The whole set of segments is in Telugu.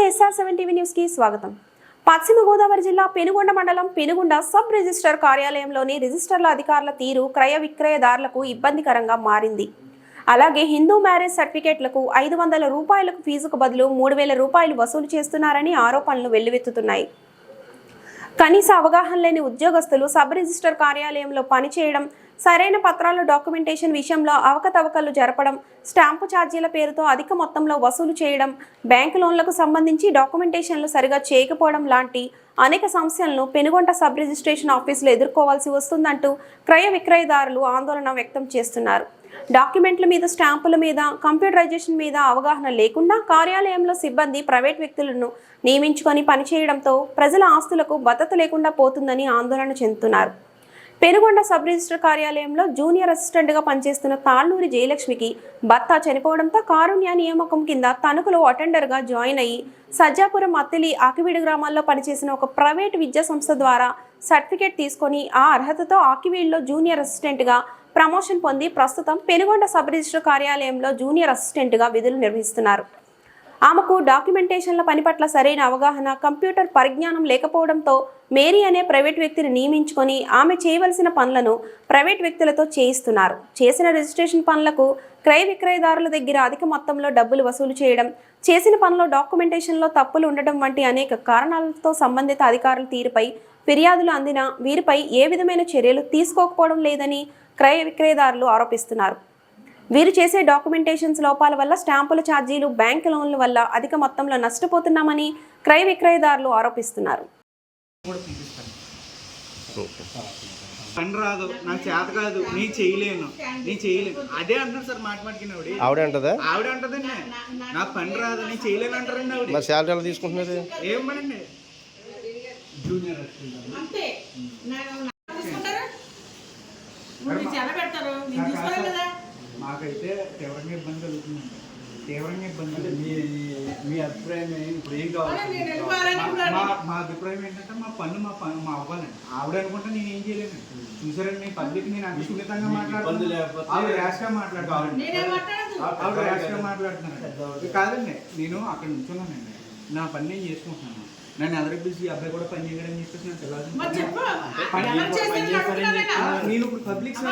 నమస్తే SR7 టీవీ న్యూస్ కి స్వాగతం. పశ్చిమ గోదావరి జిల్లా పెనుగొండ మండలం పెనుగొండ సబ్ రిజిస్టర్ కార్యాలయంలోని రిజిస్టర్ల అధికారుల తీరు క్రయ విక్రయదారులకు ఇబ్బందికరంగా మారింది. అలాగే హిందూ మ్యారేజ్ సర్టిఫికేట్లకు 500 రూపాయలకు ఫీజుకు బదులు 3000 రూపాయలు వసూలు చేస్తున్నారని ఆరోపణలు వెల్లువెత్తుతున్నాయి. కనీస అవగాహన లేని ఉద్యోగస్తులు సబ్ రిజిస్టర్ కార్యాలయంలో పనిచేయడం, సరైన పత్రాల డాక్యుమెంటేషన్ విషయంలో అవకతవకలు జరపడం, స్టాంపు ఛార్జీల పేరుతో అధిక మొత్తంలో వసూలు చేయడం, బ్యాంకు లోన్లకు సంబంధించి డాక్యుమెంటేషన్లు సరిగా చేయకపోవడం లాంటి అనేక సమస్యలను పెనుగొండ సబ్ రిజిస్ట్రేషన్ ఆఫీసులో ఎదుర్కోవాల్సి వస్తుందంటూ క్రయ విక్రయదారులు ఆందోళన వ్యక్తం చేస్తున్నారు. డాక్యుమెంట్ల మీద, స్టాంపుల మీద, కంప్యూటరైజేషన్ మీద అవగాహన లేకుండా కార్యాలయంలో సిబ్బంది ప్రైవేట్ వ్యక్తులను నియమించుకొని పనిచేయడంతో ప్రజల ఆస్తులకు భద్రత లేకుండా పోతుందని ఆందోళన చెందుతున్నారు. పెనుగొండ సబ్ రిజిస్టర్ కార్యాలయంలో జూనియర్ అసిస్టెంట్గా పనిచేస్తున్న తాళ్ళూరి జయలక్ష్మికి భర్త చనిపోవడంతో కారుణ్య నియామకం కింద తణుకులో అటెండర్గా జాయిన్ అయ్యి సజ్జాపురం, అత్తిలి, ఆకివీడు గ్రామాల్లో పనిచేసిన ఒక ప్రైవేటు విద్యా సంస్థ ద్వారా సర్టిఫికేట్ తీసుకొని ఆ అర్హతతో ఆకివీడులో జూనియర్ అసిస్టెంట్గా ప్రమోషన్ పొంది ప్రస్తుతం పెనుగొండ సబ్ రిజిస్టర్ కార్యాలయంలో జూనియర్ అసిస్టెంట్గా విధులు నిర్వహిస్తున్నారు. ఆమెకు డాక్యుమెంటేషన్ల పని పట్ల సరైన అవగాహన, కంప్యూటర్ పరిజ్ఞానం లేకపోవడంతో మేరీ అనే ప్రైవేట్ వ్యక్తిని నియమించుకొని ఆమె చేయవలసిన పనులను ప్రైవేట్ వ్యక్తులతో చేయిస్తున్నారు. చేసిన రిజిస్ట్రేషన్ పనులకు క్రయ విక్రయదారుల దగ్గర అధిక మొత్తంలో డబ్బులు వసూలు చేయడం, చేసిన పనిలో డాక్యుమెంటేషన్లో తప్పులు ఉండడం వంటి అనేక కారణాలతో సంబంధిత అధికారుల తీరుపై ఫిర్యాదులు అందినా వీరిపై ఏ విధమైన చర్యలు తీసుకోకపోవడం లేదని క్రయ విక్రయదారులు ఆరోపిస్తున్నారు. వీరు చేసే డాక్యుమెంటేషన్స్ లోపాల వల్ల స్టాంపుల ఛార్జీలు, బ్యాంకు లోన్ల వల్ల అధిక మొత్తంలో నష్టపోతున్నామని క్రయ విక్రయదారులు ఆరోపిస్తున్నారు. పని రాదు, నాకు చేత కాదు, నేను చేయలేను అదే అంటున్నారు సార్. మాటికి ఆవిడ అంటదండి, నాకు పని రాదు, నేను చేయలేను అంటారండి. ఆవిడ మరి శాలరీ ఎలా తీసుకుంటున్నారు? ఏం పనండి, జూనియర్ మాకైతే తీవ్రంగా ఇబ్బంది కలుగుతుందండి. మీ అభిప్రాయం ఇప్పుడు ఏం కావాలి? మా అభిప్రాయం ఏంటంటే మా పన్ను మా అవ్వాలండి. ఆవిడ అనుకుంటే నేను ఏం చేయలేనండి. చూసారండి, నేను పబ్లిక్ నేను అంత సున్నితంగా మాట్లాడుతున్నాను. ఆవిడ ర్యాష్గా మాట్లాడుతున్నారండి. కాదండి, నేను అక్కడ నుంచున్నానండి, నా పని నేను చేసుకుంటున్నాను. నన్ను ఎదురు పిలిచి అబ్బాయి కూడా పని చేయడని చెప్పేసి నేను నేను ఇప్పుడు పబ్లిక్ సార్,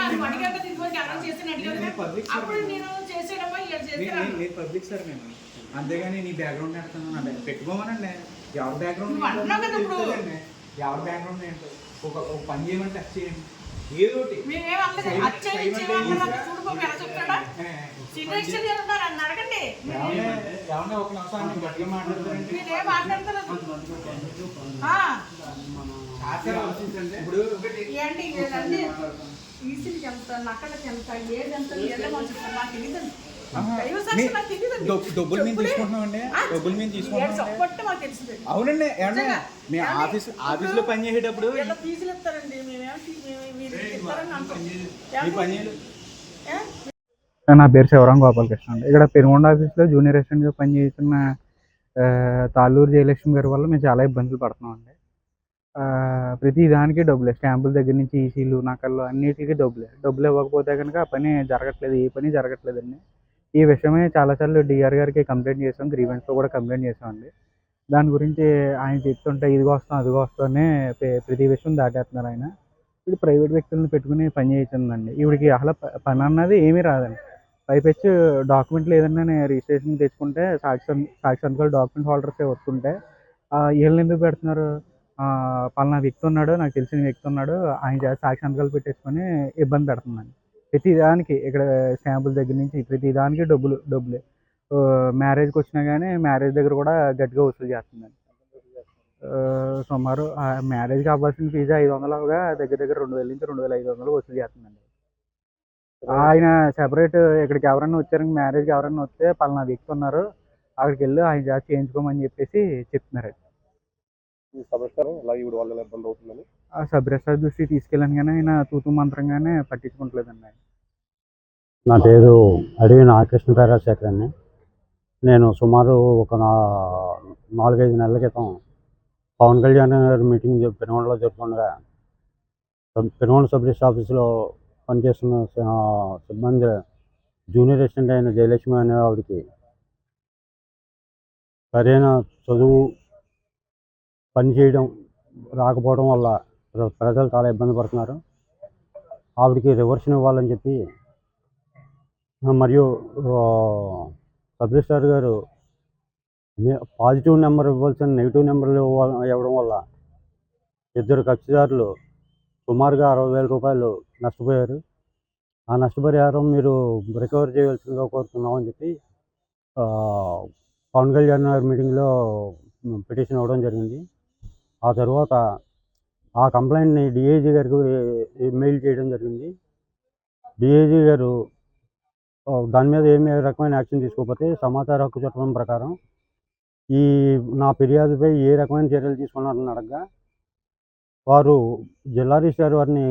నేను పబ్లిక్ సార్, నేను అంతేగాని నీ బ్యాక్గ్రౌండ్ పెడతాను. నా పెట్టుకోమనండి, ఎవరి బ్యాక్గ్రౌండ్ ఎవరి బ్యాక్గ్రౌండ్ ఏంటో ఒక పని చేయమని టచ్ చేయండి. ఏదోటి ఏమన్నా ఒక నిమిషం గట్టిగా మాట్లాడతారండి. డబ్బులు మేము తీసుకుంటున్నామండి, డబ్బులు మేము తీసుకుంటున్నాం. అవునండి, ఏమన్నా మీ ఆఫీస్లో పని చేసేటప్పుడు నా పేరు శివరాం గోపాలకృష్ణ అండి. ఇక్కడ పెనుగొండ ఆఫీస్లో జూనియర్ అసిస్టెంట్గా పనిచేస్తున్న తాళ్ళూరు జయలక్ష్మి గారి వల్ల మేము చాలా ఇబ్బందులు పడుతున్నాం అండి. ప్రతి దానికి డబ్బులే, స్టాంపుల దగ్గర నుంచి ఈసీలు, నకళ్ళు అన్నిటికీ డబ్బులు ఇవ్వకపోతే కనుక ఆ పని జరగట్లేదు, ఏ పని జరగట్లేదండి. ఈ విషయమే చాలాసార్లు డిఆర్ గారికి కంప్లైంట్ చేసాం, గ్రీవెన్స్లో కూడా కంప్లైంట్ చేసామండి. దాని గురించి ఆయన చెప్తుంటే ఇదిగో వస్తాం అదిగో వస్తామని ప్రతి విషయం దాటేస్తున్నారు ఆయన. ఇప్పుడు ప్రైవేట్ వ్యక్తులను పెట్టుకుని పని చేస్తుందండి. ఈవిడికి అసలు పని అన్నది ఏమీ రాదండి. పైపెచ్చి డాక్యుమెంట్లు ఏదన్నా రిజిస్ట్రేషన్ తెచ్చుకుంటే సాక్షి సంతకాలు డాక్యుమెంట్ హోల్డర్సే వస్తుంటే వీళ్ళని ఎందుకు పెడుతున్నారు? పలానా వ్యక్తి ఉన్నాడు, నాకు తెలిసిన వ్యక్తి ఉన్నాడు, ఆయన చేత సాక్షి సంతకాలు పెట్టేసుకొని ఇబ్బంది పెడుతుందండి. ప్రతి దానికి ఇక్కడ స్టాంపుల దగ్గర నుంచి ప్రతి దానికి డబ్బులే. మ్యారేజ్కి వచ్చినా కానీ మ్యారేజ్ దగ్గర కూడా గట్టిగా వసూలు చేస్తుందండి. సుమారు మ్యారేజ్కి అవ్వాల్సిన ఫీజు 500 అవగా దగ్గర 2000 నుంచి 2500 వసూలు చేస్తుందండి. ఆయన సెపరేట్ ఇక్కడికి ఎవరన్నా వచ్చారని, మ్యారేజ్కి ఎవరన్నా వస్తే పలానా వ్యక్తి ఉన్నారు, అక్కడికి వెళ్ళి ఆయన చేత చేయించుకోమని చెప్పేసి చెప్తున్నారు. ఆ సబ్ రిజిస్టర్ దృష్టికి తీసుకెళ్ళాను కానీ ఆయన తూతు మంత్రంగానే పట్టించుకుంటలేదండి. నా పేరు అడవి నాగకృష్ణ రాజశేఖర్ అండి. నేను సుమారు ఒక 4-5 నెలల క్రితం పవన్ కళ్యాణ్ గారి మీటింగ్ పెనుగొండలో జరుపుకుండగా పెనుగొండ సబ్ రిజిస్టర్ ఆఫీసులో పనిచేస్తున్న సిబ్బంది జూనియర్ అసిస్టెంట్ అయిన జయలక్ష్మి అనే ఆవిడకి సరైన చదువు పని చేయడం రాకపోవడం వల్ల ప్రజలు చాలా ఇబ్బంది పడుతున్నారు. ఆవిడకి రివర్షన్ ఇవ్వాలని చెప్పి మరియు సబ్ రిజిస్ట్రార్ గారు పాజిటివ్ నెంబర్ ఇవ్వాల్సిన నెగిటివ్ నెంబర్లు ఇవ్వడం వల్ల ఇద్దరు కక్షిదారులు సుమారుగా 60,000 రూపాయలు నష్టపోయారు. ఆ నష్టపరిహారం మీరు రికవర్ చేయవలసిందిగా కోరుతున్నామని చెప్పి పవన్ కళ్యాణ్ గారి మీటింగ్లో పిటిషన్ ఇవ్వడం జరిగింది. ఆ తర్వాత ఆ కంప్లైంట్ని డిఐజీ గారికి మెయిల్ చేయడం జరిగింది. డిఐజీ గారు దాని మీద ఏమి రకమైన యాక్షన్ తీసుకోకపోతే సమాచార హక్కు చట్టం ప్రకారం నా ఫిర్యాదుపై ఏ రకమైన చర్యలు తీసుకున్నారని అడగగా వారు జిల్లా రిజిస్ట్రార్ వారిని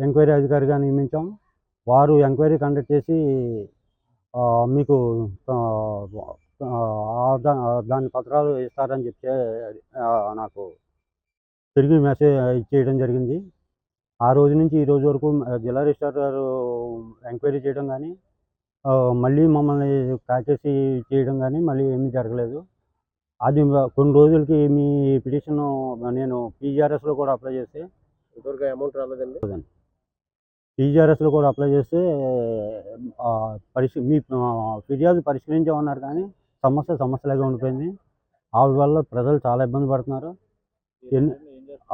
ఎంక్వైరీ అధికారిగా నియమించాం. వారు ఎంక్వైరీ కండక్ట్ చేసి మీకు దాని పత్రాలు ఇస్తారని చెప్తే నాకు తిరిగి మెసేజ్ ఇచ్చేయడం జరిగింది. ఆ రోజు నుంచి ఈ రోజు వరకు జిల్లా రిజిస్ట్రార్ గారు ఎంక్వైరీ చేయడం కానీ మళ్ళీ మమ్మల్ని ప్యాకేజీ చేయడం కానీ మళ్ళీ ఏమీ జరగలేదు. అది కొన్ని రోజులకి మీ పిటిషన్ నేను పీజీఆర్ఎస్లో కూడా అప్లై చేస్తే ఇంతవరకు అమౌంట్ రాలేదండి. పీజీఆర్ఎస్లో కూడా అప్లై చేస్తే మీ ఫిర్యాదు పరిష్కరించామన్నారు కానీ సమస్యలాగా ఉండిపోయింది. ఆవిడ వల్ల ప్రజలు చాలా ఇబ్బంది పడుతున్నారు.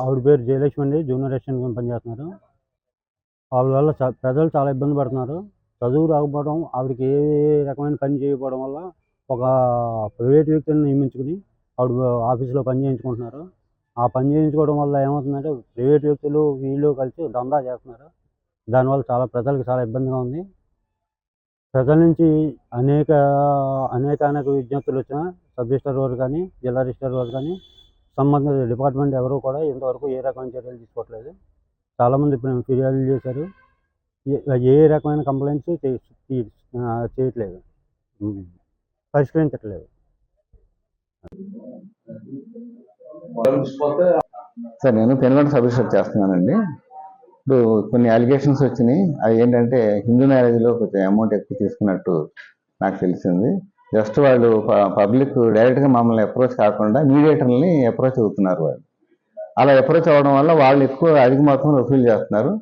ఆవిడ పేరు జయలక్ష్మి అండి, జూనియర్ అసిస్టెంట్గా పనిచేస్తున్నారు. ఆవిడ వల్ల ప్రజలు చాలా ఇబ్బంది పడుతున్నారు. చదువు రాకపోవడం, ఆవిడకి ఏ రకమైన పని చేయకపోవడం వల్ల ఒక ప్రైవేట్ వ్యక్తిని నియమించుకుని ఆవిడ ఆఫీసులో పని చేయించుకుంటున్నారు. ఆ పని చేయించుకోవడం వల్ల ఏమవుతుందంటే ప్రైవేట్ వ్యక్తులు వీళ్ళు కలిసి దందా చేస్తున్నారు. దానివల్ల ప్రజలకు చాలా ఇబ్బందిగా ఉంది. ప్రజల నుంచి అనేక విజ్ఞప్తులు వచ్చినా సబ్ రిజిస్ట్రార్ వారు కానీ జిల్లా రిజిస్ట్రార్ వారు కానీ సంబంధిత డిపార్ట్మెంట్ ఎవరు కూడా ఇంతవరకు ఏ రకమైన చర్యలు తీసుకోవట్లేదు. చాలామంది ఫిర్యాదులు చేశారు. ఏ రకమైన కంప్లైంట్స్ చేయట్లేదు, పరిష్కరించట్లేదు. సార్ నేను పెనుగొండ సబ్ రిజిస్టర్ చేస్తున్నానండి. ఇప్పుడు కొన్ని అలిగేషన్స్ వచ్చినాయి. అవి ఏంటంటే హిందూ మ్యారేజ్లో కొంచెం అమౌంట్ ఎక్కువ తీసుకున్నట్టు నాకు తెలిసింది. జస్ట్ వాళ్ళు పబ్లిక్ డైరెక్ట్గా మమ్మల్ని అప్రోచ్ కాకుండా మీడియేటర్ని అప్రోచ్ అవుతున్నారు. వాళ్ళు అలా అప్రోచ్ అవ్వడం వల్ల వాళ్ళు ఎక్కువ అధిక మొత్తంలో వసూలు చేస్తున్నారు.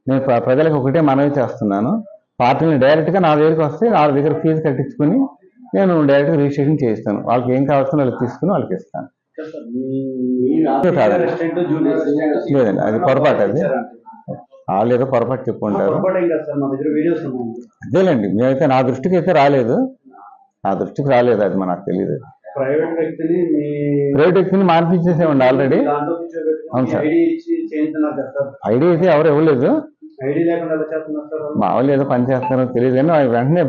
నేను ప్రజలకు ఒకటే మనవి చేస్తున్నాను, పార్టీని డైరెక్ట్గా నా దగ్గరికి వస్తే వాళ్ళ దగ్గర ఫీజు కట్టించుకొని నేను డైరెక్ట్గా రిజిస్ట్రేషన్ చేయిస్తాను. వాళ్ళకి ఏం కావాల్సిన వాళ్ళకి తీసుకుని వాళ్ళకి ఇస్తాను. లేదండి, అది పొరపాటు. అది వాళ్ళు ఏదో పొరపాటు చెప్పుకుంటారు. అదేలేండి, మేమైతే నా దృష్టికి అయితే రాలేదు. అది మనకు తెలియదు. ప్రైవేట్ వ్యక్తిని మార్పించేసేవండి ఆల్రెడీ. అవును సార్, ఐడి అయితే ఎవరు ఇవ్వలేదు. మా వాళ్ళు ఏదో పని చేస్తారో తెలియదు కానీ వెంటనే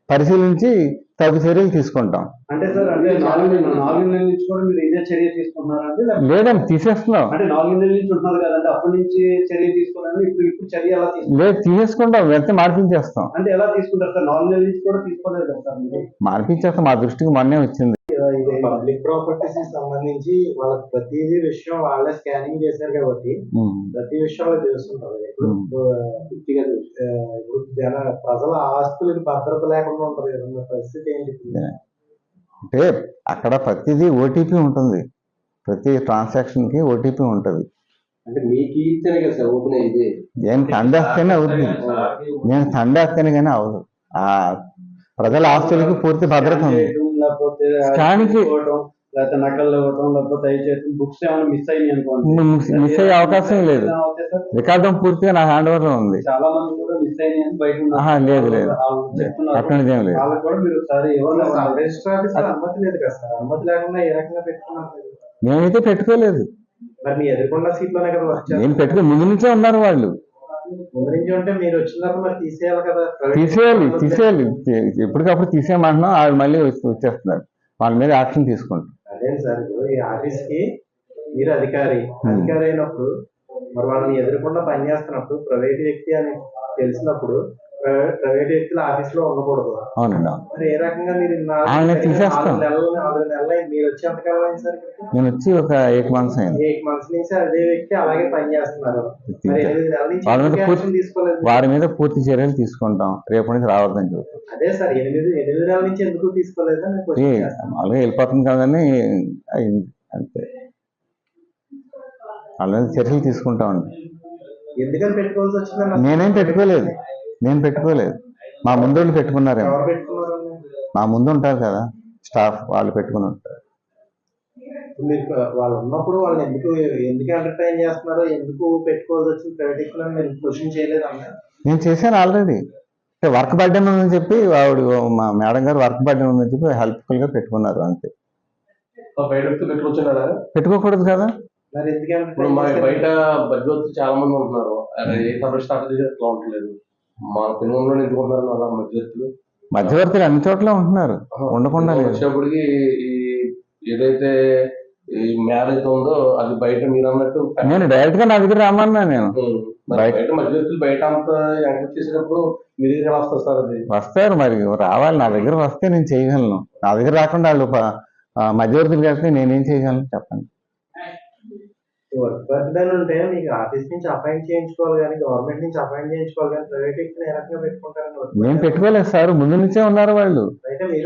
పరిశీలించి తగు చర్యలు తీసుకుంటాం. అంటే సార్, అంటే 4 నెలల నుంచి కూడా మీరు ఇదే చర్య తీసుకుంటున్నారంటే? లేదండి, తీసేస్తున్నాం. అంటే 4 నెలల నుంచి ఉంటున్నారు కదంటే అప్పటి నుంచి చర్య తీసుకోవాలని ఇప్పుడు చర్య ఎలా తీసుకుంటారు? లేదు, తీసేసుకుంటాం, వెంటనే మార్పించేస్తాం. అంటే ఎలా తీసుకుంటారు సార్? 4 నెలల నుంచి కూడా తీసుకోలేదు కదా సార్ మీరు? మార్పించేస్తాం, మా దృష్టికి మొన్నే వచ్చింది. పబ్లిక్ ప్రాపర్టీస్ సంబంధించి వాళ్ళకి ప్రతి విషయం వాళ్ళే స్కానింగ్ చేశారు కాబట్టి ప్రతి విషయం వాళ్ళకి తెలుస్తుంటది. ఇప్పుడు ప్రజల ఆస్తులకు భద్రత లేకుండా ఉంటది కదా, పరిస్థితి ఏంటి? అంటే అక్కడ ప్రతిదీ ఓటీపీ ఉంటుంది. ప్రతి ట్రాన్సాక్షన్ కి ఓటీపీ ఉంటుంది. అంటే మీకు ఇస్తేనే కదా సార్ ఓపెన్ అయ్యేది. నేను తండేస్తేనే అవుతుంది. నేను తండేస్తేనే కానీ అవదు. ఆ ప్రజల ఆస్తులకి పూర్తి భద్రత ఉంది. లేకపోతే నకలు ఇవ్వటం, లేకపోతే బుక్స్ ఏమైనా మిస్ అయ్యి అనుకోండి, మిస్ అయ్యే అవకాశం లేదు. రికార్డు పూర్తిగా నా హ్యాండ్ ఓవర్ లో ఉంది. చాలా మంది కూడా మిస్ అయ్యి బయట లేదు అట్లాంటిదేం లేదు. వాళ్ళకి కూడా మీరు ఒకసారి అనుమతి లేదు కదా సార్? అనుమతి లేకుండా ఏ రకంగా పెట్టుకున్నారు? మేమైతే పెట్టుకోలేదు. మరి మీ ఎదుర్కొన్న సీట్లోనే కదా వచ్చారు. నేను పెట్టుకో ముందు నుంచే ఉన్నారు వాళ్ళు. ముందు నుంచి ఉంటే మీరు వచ్చినాక మరి తీసేయాలి కదా? తీసేయాలి. ఎప్పటికప్పుడు తీసేయమంటున్నాం, ఆవిడ మళ్ళీ వచ్చేస్తున్నారు. వాళ్ళ మీద యాక్షన్ తీసుకుంటాం. అదే సార్, ఈ ఆఫీస్ కి మీరు అధికారి అయినప్పుడు మరి వాళ్ళని ఎదుర్కొండా పనిచేస్తున్నప్పుడు ప్రైవేట్ వ్యక్తి అని తెలిసినప్పుడు ప్రైవేట్ వ్యక్తుల ఆఫీస్ లో ఉండకూడదు. అవునండి అవును. మరి ఏ రకంగా మీరు ఆయన తీసేస్తాం. 4 నెలలు అయింది. మీరు వచ్చి ఎంతకాలం అయింది సార్? నేను వచ్చి ఒక 8 months అయింది. 8 months నుంచి అదే వ్యక్తి అలాగే పనిచేస్తున్నారు. మరి 8 నెలల నుంచి వాళ్ళ మీద ఎందుకు పూర్తి యాక్షన్ తీసుకోలేదు? వారి మీద పూర్తి చర్యలు తీసుకుంటాం, రేపు నుంచి రావద్దని చెబుతాం. అదే సార్ 8 నెలల నుంచి ఎందుకు తీసుకోలేదని నేను క్వశ్చన్ చేస్తాను. మామూలుగా వెళ్ళిపోతుంది కదని అయింది అంతే. వాళ్ళ మీద చర్యలు తీసుకుంటామండి. ఎందుకని పెట్టుకోవాల్సి వచ్చిందని నేనేం పెట్టుకోలేదు, నేను పెట్టుకోలేదు. మా ముందు వాళ్ళు పెట్టుకున్నారేమో. ఎవరు పెట్టుకున్నారు? మా ముందు ఉంటారు కదా స్టాఫ్, వాళ్ళు పెట్టుకుని ఉంటారు. మీరు వాళ్ళు ఉన్నప్పుడు వాళ్ళని ఎందుకు ఎంటర్టైన్ చేస్తున్నారో, ఎందుకు పెట్టుకోవాల్సి వచ్చింది ప్రైవేట్ వ్యక్తులు అని మీరు క్వశ్చన్ చేయలేదన్నా? నేను చేశాను ఆల్రెడీ. అంటే వర్క్ బర్డెన్ ఉందని చెప్పి ఆవిడ మా మేడం గారు వర్క్ బర్డెన్ ఉందని చెప్పి హెల్ప్ఫుల్ గా పెట్టుకున్నారు అంతే. బయట వ్యక్తులు పెట్టుకొచ్చున్నారా? పెట్టుకోకూడదు కదా. మరి ఎందుకు ఇప్పుడు మా బయట మధ్యవర్తులు చాలా మంది ఉంటున్నారు. ఏ సభ స్టార్ట్ చేసి అట్లా ఉండలేదు. మా పెనుగొండలో ఎందుకు ఉంటున్నారు అలా మధ్యవర్తులు? మధ్యవర్తులు అన్ని చోట్ల ఉంటున్నారు, ఉండకుండా లేదు. వచ్చేప్పటికి ఈ ఏదైతే ఈ మ్యారేజ్ ఉందో అది బయట మీరు అన్నట్టు నేను డైరెక్ట్ గా నా దగ్గర రమ్మన్నా నేను. మరి బయట మధ్యవర్తులు బయట అంతా ఎంకరేజ్ చేసినప్పుడు మీరు ఎలా వస్తారు సార్? అది వస్తారు మరి, రావాలి. నా దగ్గర వస్తే నేను చేయగలను. నా దగ్గర రాకుండా వాళ్ళు మధ్యవర్తులు కలిస్తే నేనేం చేయగలను చెప్పండి. వర్క్ బర్డెన్ ఉంటే మీకు ఆఫీస్ నుంచి అపాయింట్ చేయించుకోవాలి కానీ, గవర్నమెంట్ నుంచి అపాయింట్ చేయించుకోవాలి కానీ, ప్రైవేట్ వ్యక్తిని ఏ రకంగా పెట్టుకుంటారని నేను పెట్టుకోలేదు సార్, ముందు నుంచే ఉన్నారు వాళ్ళు. అయితే మీరు